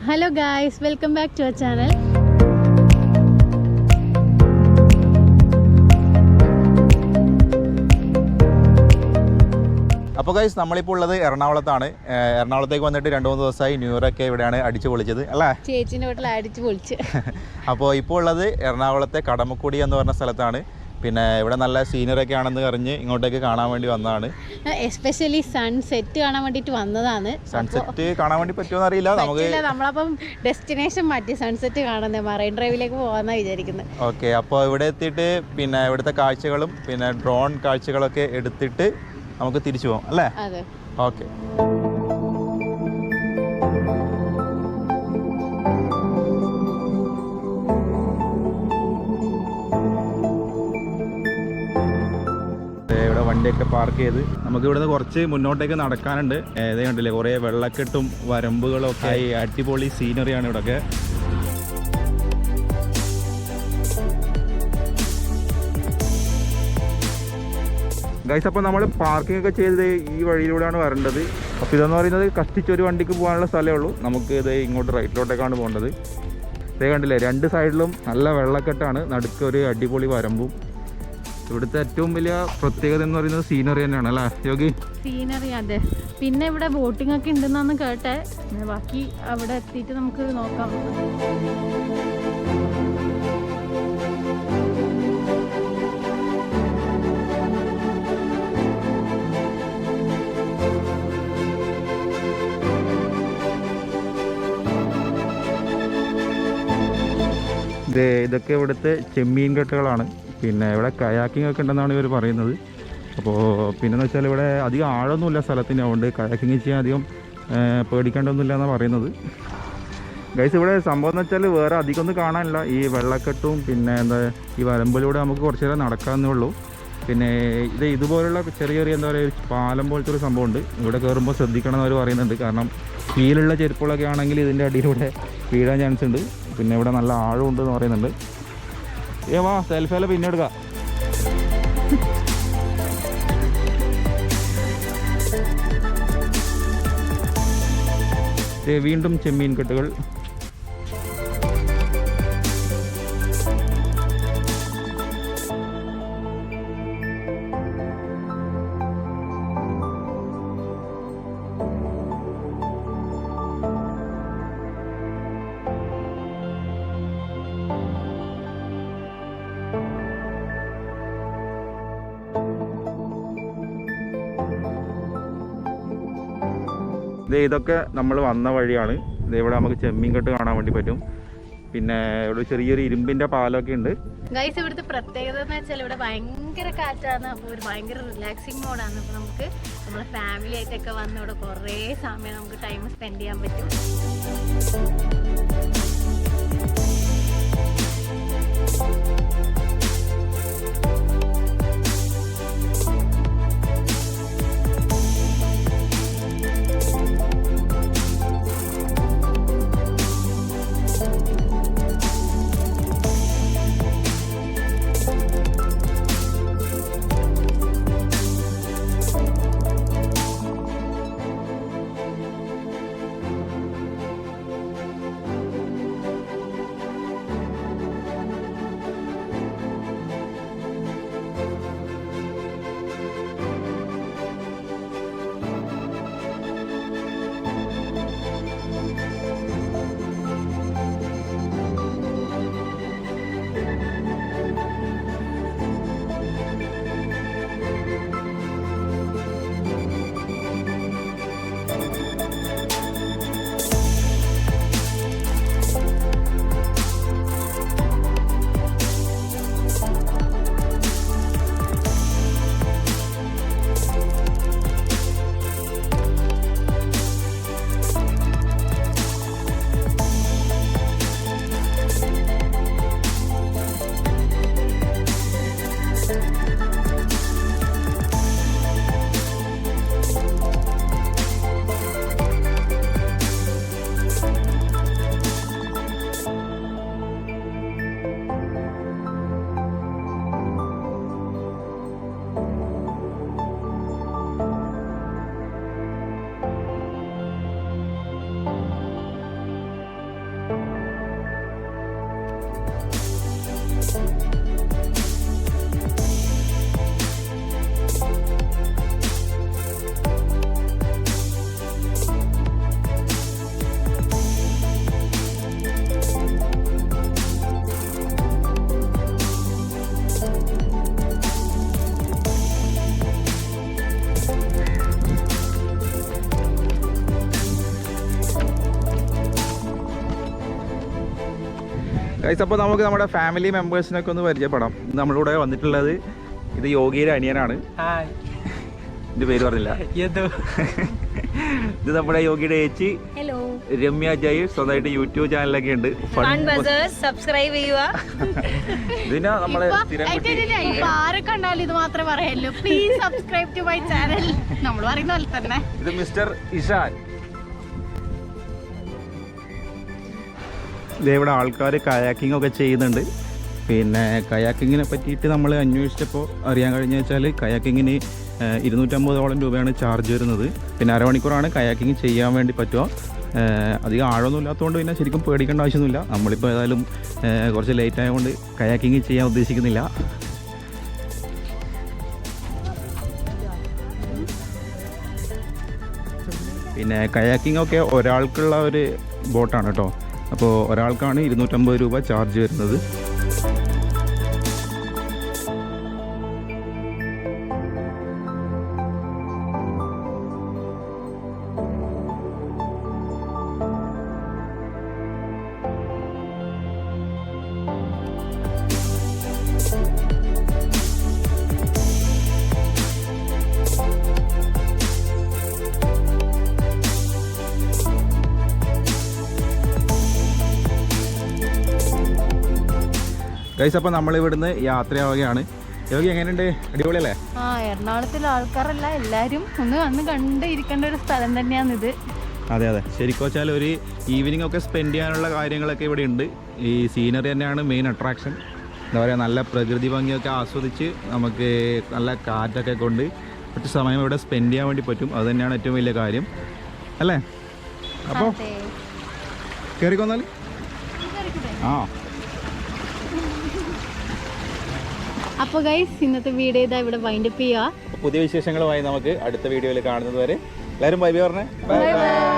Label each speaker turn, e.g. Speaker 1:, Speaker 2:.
Speaker 1: Hello guys, welcome back to our channel.
Speaker 2: അപ്പോൾ guys നമ്മളിപ്പോൾ ഉള്ളത് എറണാകുളത്താണ്. എറണാകുളത്തേക്ക് വന്നിട്ട് 2-3 ദിവസമായി ന്യൂ ഇയർ ഒക്കെ ഇവിടെയാണ് അടിച്ചു പൊളിച്ചത് അല്ലേ?
Speaker 1: ചേച്ചിൻ്റെ വീട്ടിൽ അടിച്ചു പൊളിച്ച്.
Speaker 2: അപ്പോൾ ഇപ്പോൾ ഉള്ളത് എറണാകുളത്തെ കടമക്കുടി എന്ന് പറഞ്ഞ സ്ഥലത്താണ്. പിന്നെ ഇവിടെ നല്ല സീനറൊക്കെ ആണെന്ന് അറിഞ്ഞ് ഇങ്ങോട്ടേക്ക് കാണാൻ വേണ്ടി വന്നതാണ്.
Speaker 1: എസ്പെഷ്യലി സൺസെറ്റ് കാണാൻ വേണ്ടിയിട്ട് വന്നതാണ്.
Speaker 2: സൺസെറ്റ് കാണാൻ വേണ്ടി പറ്റുമോ അറിയില്ല.
Speaker 1: നമ്മളപ്പം ഡെസ്റ്റിനേഷൻ മാറ്റി സൺസെറ്റ് കാണുന്നത് മറൈൻ ഡ്രൈവിലേക്ക് പോകാമെന്നാണ് വിചാരിക്കുന്നത്.
Speaker 2: ഓക്കെ, അപ്പോൾ ഇവിടെ എത്തിയിട്ട് പിന്നെ ഇവിടുത്തെ കാഴ്ചകളും പിന്നെ ഡ്രോൺ കാഴ്ചകളൊക്കെ എടുത്തിട്ട് നമുക്ക് തിരിച്ചു പോകാം അല്ലേ?
Speaker 1: അതെ,
Speaker 2: ഓക്കെ. ഇവിടെ വണ്ടിയൊക്കെ പാർക്ക് ചെയ്ത് നമുക്ക് ഇവിടുന്ന് കുറച്ച് മുന്നോട്ടേക്ക് നടക്കാനുണ്ട്. ഏതേ കണ്ടില്ലേ, കുറേ വെള്ളക്കെട്ടും വരമ്പുകളും ഒക്കെ ആയി അടിപൊളി സീനറിയാണ് ഇവിടെയൊക്കെ. ഗൈസ്, അപ്പോൾ നമ്മൾ പാർക്കിംഗ് ഒക്കെ ചെയ്ത് ഈ വഴിയിലൂടെയാണ് വരേണ്ടത്. അപ്പോൾ ഇതെന്ന് പറയുന്നത് കഷ്ടിച്ചൊരു വണ്ടിക്ക് പോകാനുള്ള സ്ഥലമേ ഉള്ളൂ. നമുക്ക് ഇത് ഇങ്ങോട്ട് റൈറ്റിലോട്ടേക്കാണ് പോകേണ്ടത്. ഇതേ കണ്ടില്ലേ, 2 സൈഡിലും നല്ല വെള്ളക്കെട്ടാണ്, നടുക്ക് ഒരു അടിപൊളി വരമ്പും. ഇവിടുത്തെ ഏറ്റവും വലിയ പ്രത്യേകത എന്ന് പറയുന്നത് സീനറി തന്നെയാണ് അല്ലേ യോഗി?
Speaker 1: സീനറി, അതെ. പിന്നെ ഇവിടെ ബോട്ടിംഗ് ഒക്കെ ഉണ്ടെന്നാണ് കേട്ടെ. ബാക്കി അവിടെ എത്തിയിട്ട് നമുക്ക് നോക്കാം.
Speaker 2: ഇതൊക്കെ ഇവിടുത്തെ ചെമ്മീൻ കെട്ടുകളാണ്. പിന്നെ ഇവിടെ കയാക്കിംഗ് ഒക്കെ ഉണ്ടെന്നാണ് ഇവർ പറയുന്നത്. അപ്പോൾ പിന്നെന്ന് വെച്ചാൽ ഇവിടെ അധികം ആഴമൊന്നുമില്ല സ്ഥലത്തിന്, അതുകൊണ്ട് കയാക്കിങ് ചെയ്യാൻ അധികം പേടിക്കേണ്ടതൊന്നുമില്ല എന്നാണ് പറയുന്നത്. ഗൈസ്, ഇവിടെ സംഭവം എന്ന് വെച്ചാൽ വേറെ അധികം ഒന്നും കാണാനില്ല. ഈ വെള്ളക്കെട്ടും പിന്നെ എന്താ ഈ വരമ്പിലൂടെ നമുക്ക് കുറച്ച് നേരം നടക്കാവുന്നേ ഉള്ളൂ. പിന്നെ ഇതുപോലുള്ള ചെറിയ ചെറിയ എന്താ പറയുക പാലം പോലത്തെ ഒരു സംഭവമുണ്ട്. ഇവിടെ കയറുമ്പോൾ ശ്രദ്ധിക്കണം എന്ന് അവർ പറയുന്നുണ്ട്. കാരണം ഹീലുള്ള ചെരുപ്പുകളൊക്കെ ആണെങ്കിൽ ഇതിൻ്റെ അടിയിലൂടെ വീഴാൻ ചാൻസ് ഉണ്ട്. പിന്നെ ഇവിടെ നല്ല ആഴമുണ്ട് എന്ന് പറയുന്നുണ്ട്. വാ, സെൽഫിയെല്ലാം പിന്നെ എടുക്കാം. വീണ്ടും ചെമ്മീൻ കെട്ടുകൾ. ഇതൊക്കെ നമ്മൾ വന്ന വഴിയാണ്. ഇവിടെ നമുക്ക് ചെമ്മീൻ കെട്ട് കാണാൻ വേണ്ടി പറ്റും. പിന്നെ ഇവിടെ ചെറിയൊരു ഇരുമ്പിന്റെ പാലമൊക്കെ ഉണ്ട്.
Speaker 1: ഗൈസ്, ഇവിടുത്തെ പ്രത്യേകത എന്ന് വെച്ചാൽ ഇവിടെ ഭയങ്കര കാറ്റാണ്. അപ്പോൾ ഒരു ഭയങ്കര റിലാക്സിങ് മോഡാണ്. അപ്പോൾ നമുക്ക് നമ്മളെ ഫാമിലി ആയിട്ടൊക്കെ വന്ന് ഇവിടെ കുറേ സമയം നമുക്ക് ടൈം സ്പെൻഡ് ചെയ്യാൻ പറ്റും.
Speaker 2: ഗൈസ്, അപ്പോൾ നമുക്ക് നമ്മുടെ ഫാമിലി മെമ്പേഴ്സിനൊക്കെ ഒന്ന് പരിചയപ്പെടാം. നമ്മളിവിടെ വന്നിട്ടുള്ളത് ഇത് യോഗിയുടെ അനിയനാണ്. ഇത് പേര് പറഞ്ഞില്ല. ഇത് നമ്മുടെ യോഗിയുടെ ചേച്ചി രമ്യ ജയ്. സ്വന്തമായിട്ട് യൂട്യൂബ് ചാനലൊക്കെ ഉണ്ട്.
Speaker 3: സബ്സ്ക്രൈബ് ചെയ്യുക.
Speaker 2: ഇതിനാ നമ്മളെ
Speaker 1: ആരെ കണ്ടാലും ഇത് മാത്രമേ പറയല്ലോ, please subscribe to my channel. നമ്മൾ പറയുന്ന പോലെ തന്നെ.
Speaker 2: ഇത് മിസ്റ്റർ ഇഷാൻ. ഇവിടെ ആൾക്കാർ കയാക്കിംഗ് ഒക്കെ ചെയ്യുന്നുണ്ട്. പിന്നെ കയാക്കിങ്ങിനെ പറ്റിയിട്ട് നമ്മൾ അന്വേഷിച്ചപ്പോൾ അറിയാൻ കഴിഞ്ഞ വെച്ചാൽ കയാക്കിങ്ങിന് 250 രൂപയാണ് ചാർജ് വരുന്നത്. പിന്നെ അരമണിക്കൂറാണ് കയാക്കിങ് ചെയ്യാൻ വേണ്ടി പറ്റുക. അധികം ആഴമൊന്നും ഇല്ലാത്തതുകൊണ്ട് പിന്നെ ശരിക്കും പേടിക്കേണ്ട ആവശ്യമൊന്നുമില്ല. നമ്മളിപ്പോൾ ഏതായാലും കുറച്ച് ലേറ്റ് ആയതുകൊണ്ട് കയാക്കിങ് ചെയ്യാൻ ഉദ്ദേശിക്കുന്നില്ല. പിന്നെ കയാക്കിംഗ് ഒക്കെ ഒരാൾക്കുള്ള ഒരു ബോട്ടാണ് കേട്ടോ. അപ്പോൾ ഒരാൾക്കാണ് 250 രൂപ ചാർജ് വരുന്നത്. ഗൈസ്, അപ്പോൾ നമ്മളിവിടുന്ന് യാത്രയാവുകയാണ്. യോഗി എങ്ങനെയുണ്ട്? അടിപൊളിയല്ലേ?
Speaker 1: എറണാകുളത്തിലെ ആൾക്കാരല്ല, എല്ലാവരും ഒന്ന് വന്ന് കണ്ട് ഇരിക്കേണ്ട ഒരു സ്ഥലം തന്നെയാണിത്.
Speaker 2: അതെ അതെ, ശരിക്കും വെച്ചാൽ ഒരു ഈവനിങ് ഒക്കെ സ്പെൻഡ് ചെയ്യാനുള്ള കാര്യങ്ങളൊക്കെ ഇവിടെ ഉണ്ട്. ഈ സീനറി തന്നെയാണ് മെയിൻ അട്രാക്ഷൻ. എന്താ പറയുക, നല്ല പ്രകൃതി ഭംഗിയൊക്കെ ആസ്വദിച്ച് നമുക്ക് നല്ല കാറ്റൊക്കെ കൊണ്ട് കുറച്ച് സമയം ഇവിടെ സ്പെൻഡ് ചെയ്യാൻ വേണ്ടി പറ്റും. അത് തന്നെയാണ് ഏറ്റവും വലിയ കാര്യം അല്ലേ? അപ്പോൾ കയറിക്കൊന്നാൽ
Speaker 1: അപ്പോൾ ഗൈസ്, ഇന്നത്തെ വീഡിയോ ഇതാ ഇവിടെ വൈൻഡപ്പ് ചെയ്യുക.
Speaker 2: പുതിയ വിശേഷങ്ങളുമായി നമുക്ക് അടുത്ത വീഡിയോയിൽ കാണുന്നത് വരെ എല്ലാവരും ബൈ ബൈ പറഞ്ഞേ. Bye bye.